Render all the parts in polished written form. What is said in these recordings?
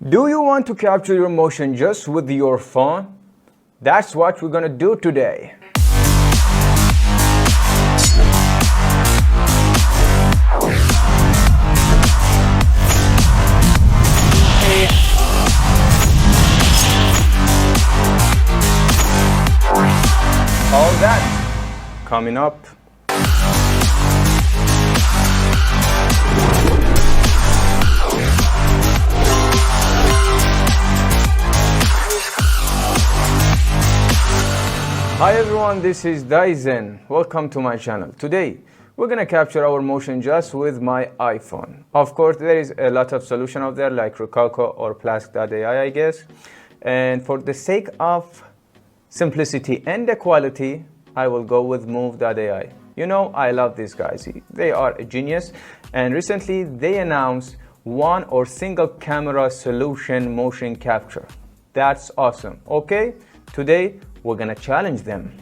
Do you want to capture your motion just with your phone? That's what we're gonna do today. All that coming up. Hi everyone, this is Dyson. Welcome to my channel. Today we're gonna capture our motion just with my iPhone. Of course, there is a lot of solution out there like Retarget or Plask.ai, I guess. And for the sake of simplicity and the quality, I will go with Move Ai. You know, I love these guys. They are a genius. And recently they announced one or single camera solution motion capture. That's awesome. Okay, today we're gonna challenge them.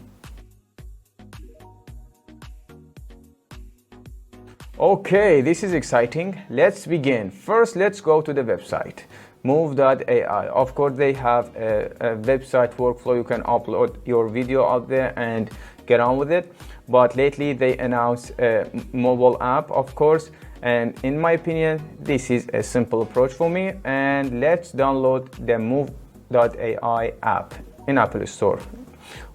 Okay, this is exciting. Let's begin. First, let's go to the website, Move.ai. Of course, they have a website workflow. You can upload your video out there and get on with it. But lately, they announced a mobile app, of course. And in my opinion, this is a simple approach for me. And let's download the Move.ai app in Apple Store.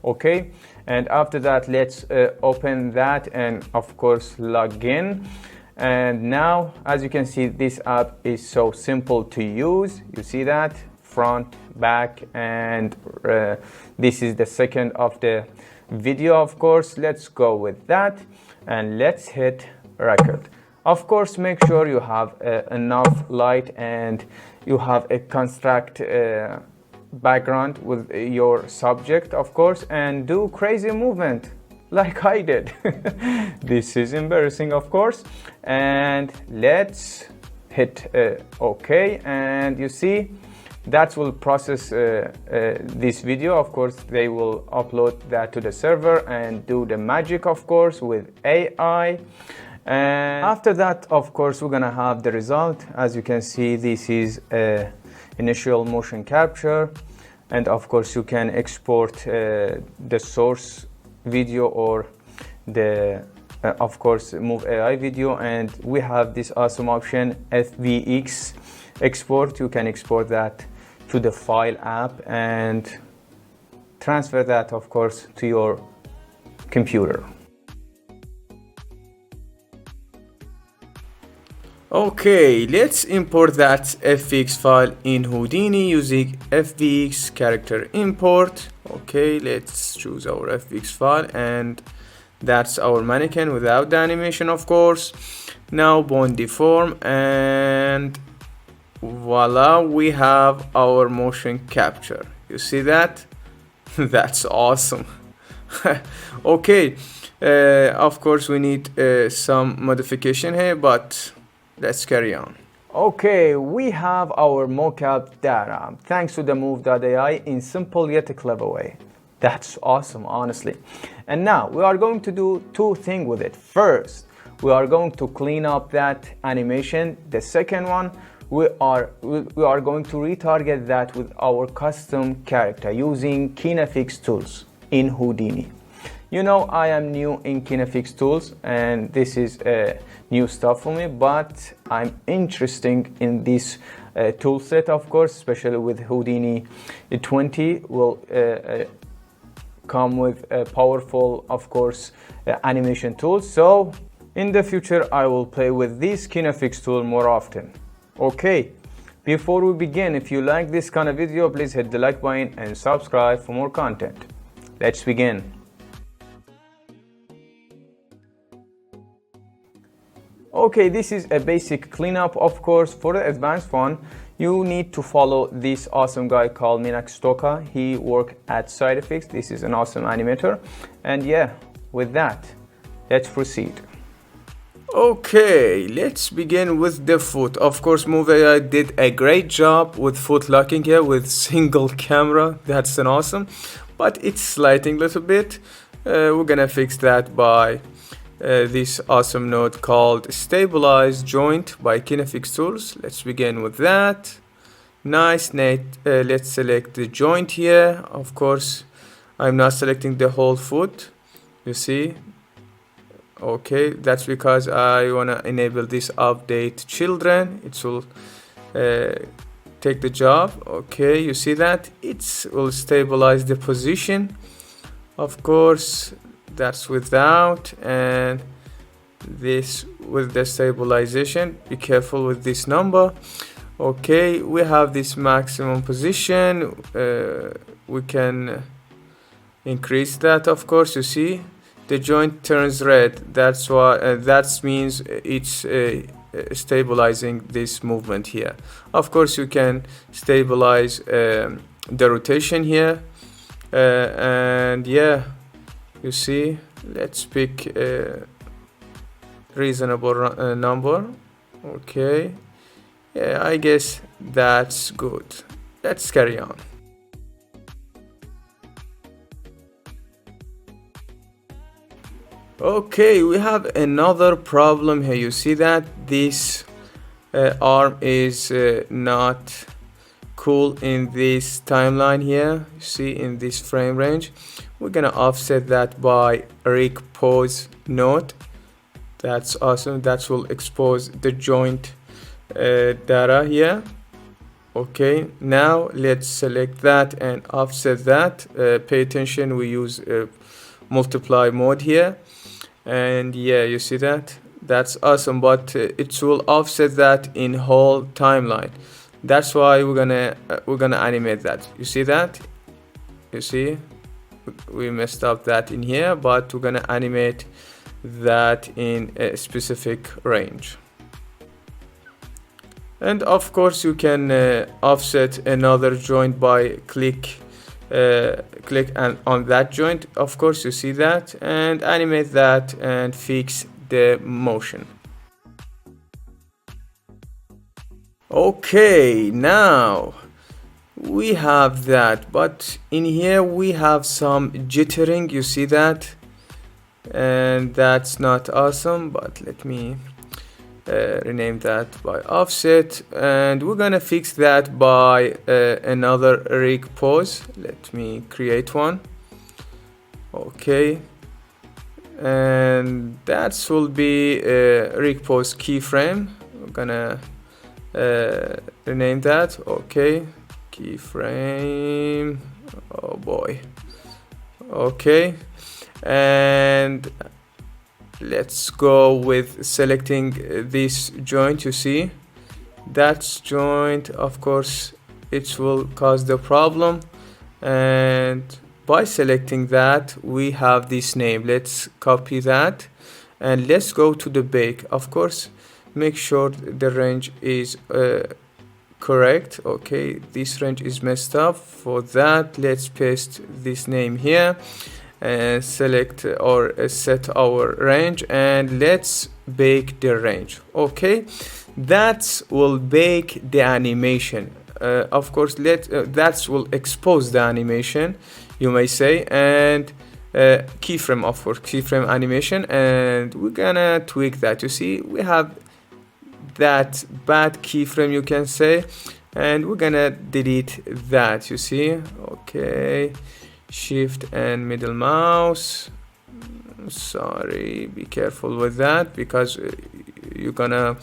Okay, and after that, let's open that and of course log in. And now, as you can see, this app is so simple to use. You see that front, back, and this is the second of the video. Of course, let's go with that and let's hit record. Of course, make sure you have enough light and you have a construct background with your subject, of course, and do crazy movement like I did. This is embarrassing, of course. And let's hit OK, and you see that will process this video. Of course, they will upload that to the server and do the magic, of course, with AI. And after that, of course, we're gonna have the result. As you can see, this is initial motion capture, and of course you can export the source video or the of course Move AI video, and we have this awesome option FBX export. You can export that to the file app and transfer that, of course, to your computer. Okay, let's import that FBX file in Houdini using FBX character import. Okay, let's choose our FBX file, and that's our mannequin without the animation, of course. Now bond deform, and voila, we have our motion capture. You see that? That's awesome. Okay, of course we need some modification here, but let's carry on. Okay, we have our mocap data thanks to the Move.ai in simple yet a clever way. That's awesome, honestly. And now we are going to do two things with it. First, we are going to clean up that animation. The second one, we are going to retarget that with our custom character using Kinefx tools in Houdini. You know, I am new in Kinefx tools and this is new stuff for me, but I'm interested in this tool set, of course, especially with Houdini 20 will come with a powerful, of course, animation tools. So in the future, I will play with this Kinefx tool more often. Okay, before we begin, if you like this kind of video, please hit the like button and subscribe for more content. Let's begin. Okay, this is a basic cleanup. Of course, for the advanced one, you need to follow this awesome guy called Stoka. He works at SideFX. This is an awesome animator. And yeah, with that, let's proceed. Okay, let's begin with the foot. Of course, Move AI did a great job with foot locking here with single camera. That's an awesome, but it's sliding a little bit. We're gonna fix that by this awesome node called Stabilize Joint by Kinefx Tools. Let's begin with that. Nice. Let's select the joint here. Of course, I'm not selecting the whole foot. You see? Okay, that's because I want to enable this update children. It will take the job. Okay, you see that? It will stabilize the position. Of course, that's without, and this with the stabilization. Be careful with this number. Okay, we have this maximum position. We can increase that. Of course, you see the joint turns red. That's why that means it's stabilizing this movement here. Of course, you can stabilize the rotation here, and yeah, you see, let's pick a reasonable number. Okay, yeah, I guess that's good. Let's carry on. Okay, we have another problem here. You see that this arm is not cool in this timeline here. You see, in this frame range, we're gonna offset that by repose node. That's awesome. That will expose the joint data here. Okay, now let's select that and offset that. Pay attention, we use multiply mode here. And yeah, you see that? That's awesome, but it will offset that in whole timeline. That's why we're gonna animate that. You see that? You see, we messed up that in here, but we're gonna animate that in a specific range. And of course, you can offset another joint by click and on that joint. Of course, you see that, and animate that and fix the motion. Okay, now we have that, but in here we have some jittering. You see that, and that's not awesome. But let me rename that by offset, and we're gonna fix that by another repose. Let me create one. Okay, and that will be a repose keyframe. We're gonna rename that. Okay, keyframe. Oh boy. Okay, and let's go with selecting this joint. You see that joint, of course it will cause the problem, and by selecting that we have this name. Let's copy that and let's go to the bake. Of course, make sure the range is correct. Okay, this range is messed up. For that, let's paste this name here and select or set our range, and let's bake the range. Okay, that will bake the animation. Of course, that will expose the animation, you may say, and keyframe, of course, keyframe animation, and we're gonna tweak that. You see, we have that bad keyframe, you can say, and we're gonna delete that. You see, okay, shift and middle mouse. Sorry, be careful with that, because you're gonna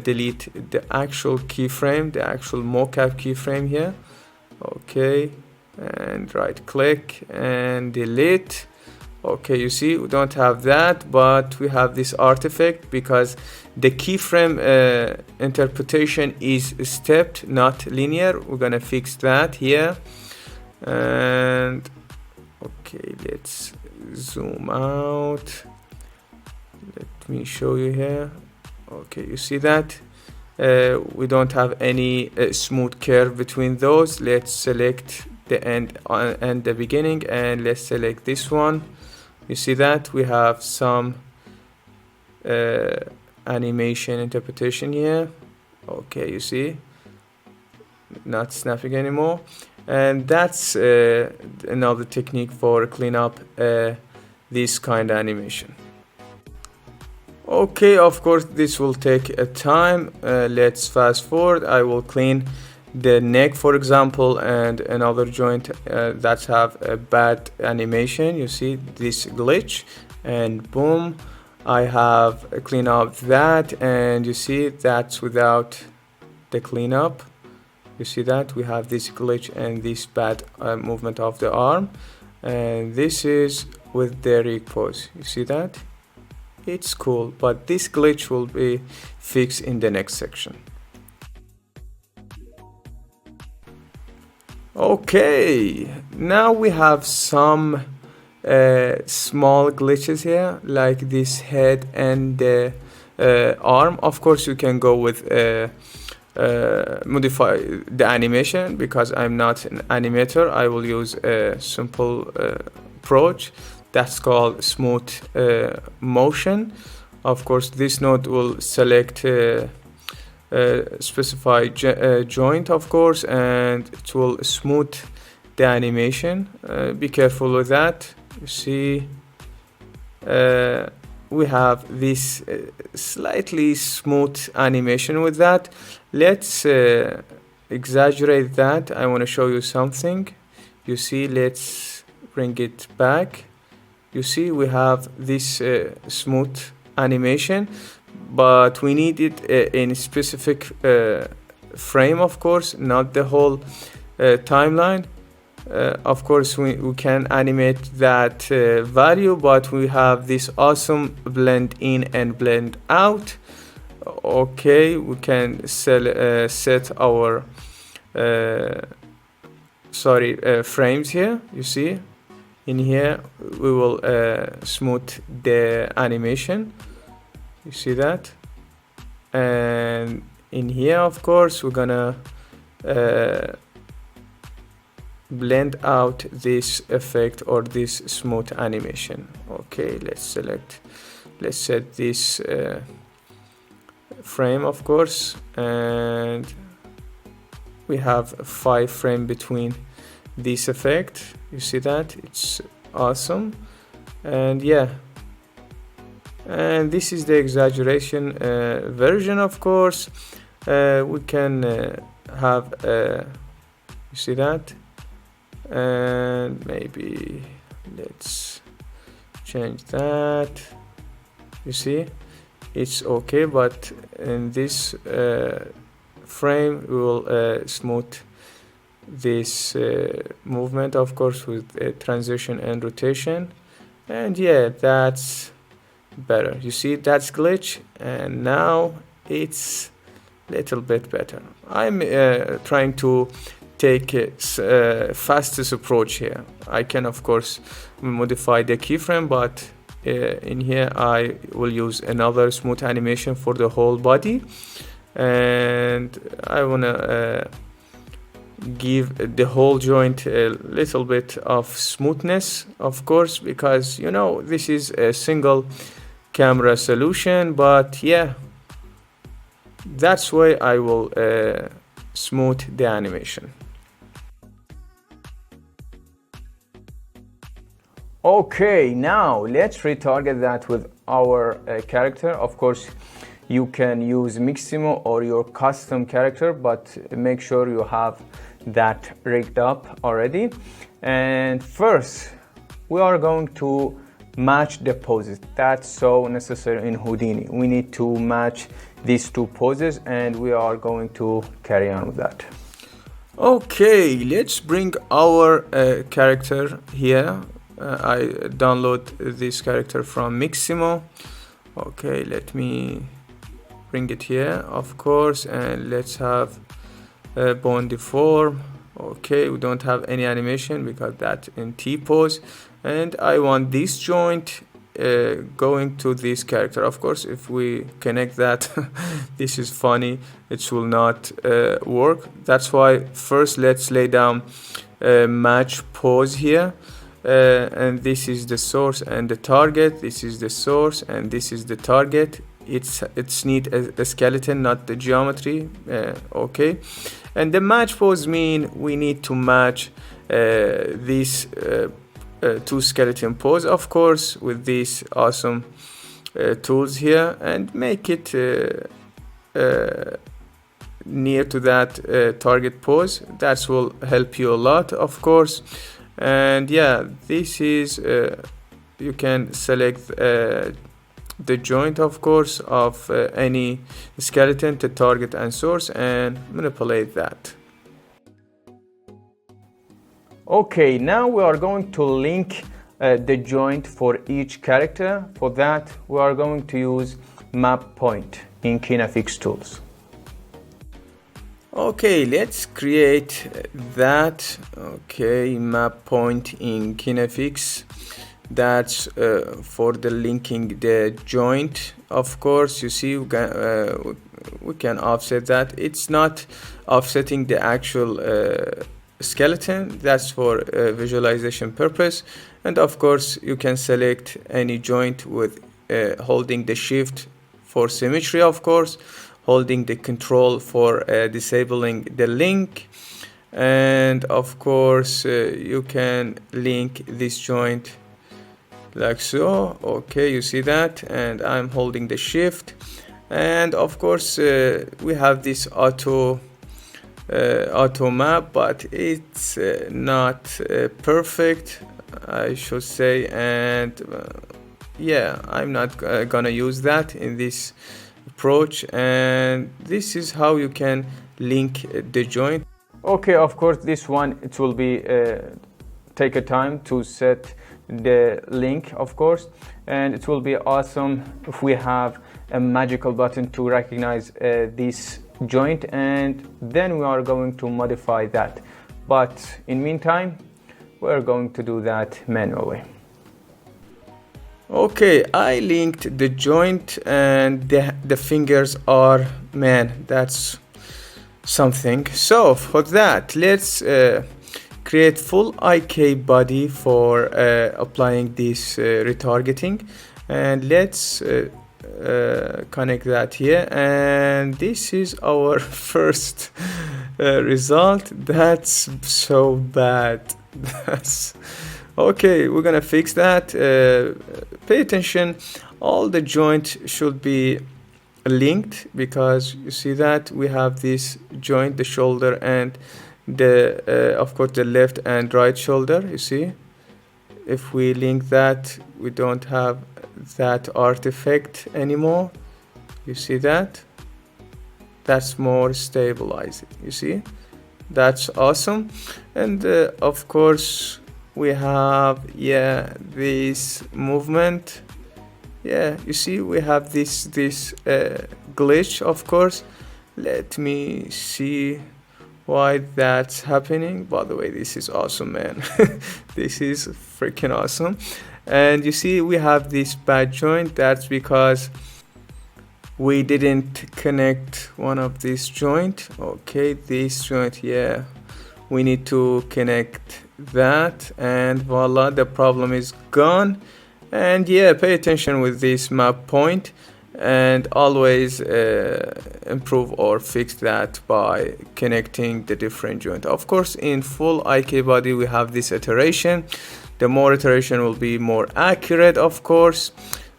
delete the actual keyframe, the actual mocap keyframe here. Okay, and right click and delete. Okay, you see, we don't have that, but we have this artifact because the keyframe interpretation is stepped, not linear. We're gonna fix that here. And okay, let's zoom out. Let me show you here. Okay, you see that we don't have any smooth curve between those. Let's select the end and the beginning, and let's select this one. You see that we have some animation interpretation here. Okay, you see, not snapping anymore. And that's another technique for clean up this kind of animation. Okay, of course this will take a time. Let's fast forward. I will clean the neck, for example, and another joint that have a bad animation. You see this glitch, and boom, I have cleaned up that, and you see that's without the cleanup. You see that we have this glitch and this bad movement of the arm, and this is with the repose. You see that? It's cool, but this glitch will be fixed in the next section. Okay, now we have some small glitches here, like this head and the arm. Of course, you can go with modify the animation. Because I'm not an animator, I will use a simple approach that's called smooth motion. Of course, this node will select specify joint, of course, and it will smooth the animation. Be careful with that. You see we have this slightly smooth animation with that. Let's exaggerate that. I want to show you something. You see, let's bring it back. You see we have this smooth animation, but we need it in a specific frame, of course, not the whole timeline. Of course, we can animate that value, but we have this awesome blend in and blend out. Okay, we can set our frames here. You see, in here we will smooth the animation. You see that? And in here, of course, we're gonna blend out this effect or this smooth animation. Okay, let's set this frame, of course, and we have 5 frames between this effect. You see that? It's awesome. And yeah, and this is the exaggeration version, of course. We can have you see that, and maybe let's change that. You see, it's okay, but in this frame we will smooth this movement, of course, with transition and rotation. And yeah, that's better. You see, that's glitch, and now it's little bit better. I'm trying to take a fastest approach here. I can, of course, modify the keyframe, but in here I will use another smooth animation for the whole body, and I want to give the whole joint a little bit of smoothness, of course, because you know this is a single camera solution. But yeah, that's why I will smooth the animation. Okay, now let's retarget that with our character. Of course, you can use Miximo or your custom character, but make sure you have that rigged up already. And first, we are going to match the poses. That's so necessary in Houdini. We need to match these 2 poses, and we are going to carry on with that. Okay, let's bring our character here. I download this character from Miximo. Okay, let me bring it here, of course, and let's have bone deform. Okay, we don't have any animation because that's in T pose, and I want this joint going to this character. Of course, if we connect that this is funny, it will not work. That's why first let's lay down match pose here, and this is the source and the target. This is the source and this is the target. It's need a skeleton, not the geometry. Okay, and the match pose mean we need to match these 2 skeleton pose, of course, with these awesome tools here, and make it near to that target pose. That will help you a lot, of course. And yeah, this is you can select the joint, of course, of any skeleton to target and source and manipulate that. Okay, now we are going to link the joint for each character. For that, we are going to use map point in Kinefx tools. Okay, let's create that. Okay, map point in Kinefx. That's for the linking the joint. Of course, you see we can offset that. It's not offsetting the actual skeleton. That's for visualization purpose. And of course, you can select any joint with holding the shift for symmetry, of course, holding the control for disabling the link. And of course, you can link this joint like so. Okay, you see that, and I'm holding the shift. And of course, we have this auto map, but it's not perfect, I should say. And yeah, I'm not gonna use that in this approach. And this is how you can link the joint. Okay, of course, this one, it will be take a time to set the link, of course, and it will be awesome if we have a magical button to recognize this joint, and then we are going to modify that. But in meantime, we're going to do that manually. Okay, I linked the joint, and the fingers are, man, that's something. So for that, let's create full IK body for applying this retargeting, and let's connect that here. And this is our first result. That's so bad. That's okay, we're gonna fix that. Pay attention, all the joint should be linked, because you see that we have this joint, the shoulder, and the of course the left and right shoulder. You see, if we link that, we don't have that artifact anymore. You see that? That's more stabilized. You see, that's awesome. And of course we have, yeah, this movement. Yeah, you see, we have this glitch, of course. Let me see why that's happening. By the way, this is awesome, man. This is freaking awesome. And you see, we have this bad joint. That's because we didn't connect one of these joint. Okay, this joint, yeah, we need to connect that, and voila, the problem is gone. And yeah, pay attention with this map point, and always improve or fix that by connecting the different joint. Of course, in full IK body, we have this iteration. The more iteration will be more accurate, of course.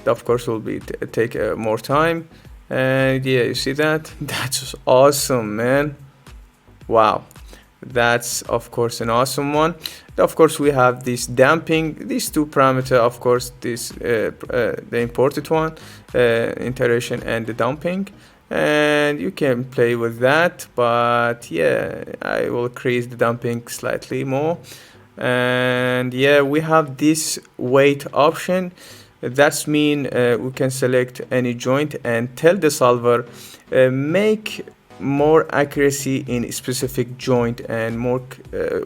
Of course, will be take more time. And yeah, you see that? That's awesome, man. Wow. That's of course an awesome one. Of course, we have this damping, these two parameter, of course, this the imported one, iteration and the damping, and you can play with that. But yeah, I will increase the damping slightly more. And yeah, we have this weight option. That's mean we can select any joint and tell the solver make more accuracy in specific joint and more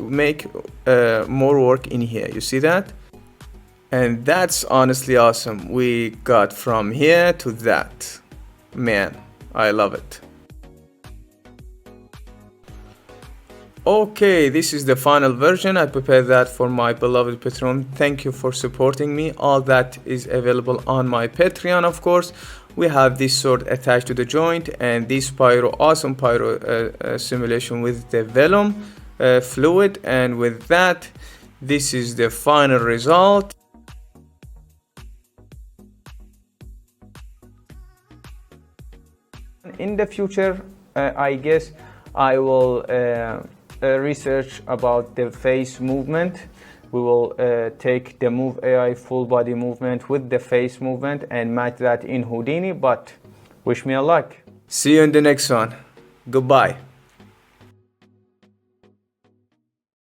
make more work in here. You see that? And that's honestly awesome. We got from here to that. Man, I love it. Okay, this is the final version. I prepared that for my beloved Patreon. Thank you for supporting me. All that is available on my Patreon, of course. We have this sword attached to the joint, and this pyro, awesome pyro simulation with the vellum fluid. And with that, this is the final result. In the future, I guess I will research about the face movement. We will take the Move AI full body movement with the face movement and match that in Houdini, but wish me a luck. See you in the next one. Goodbye.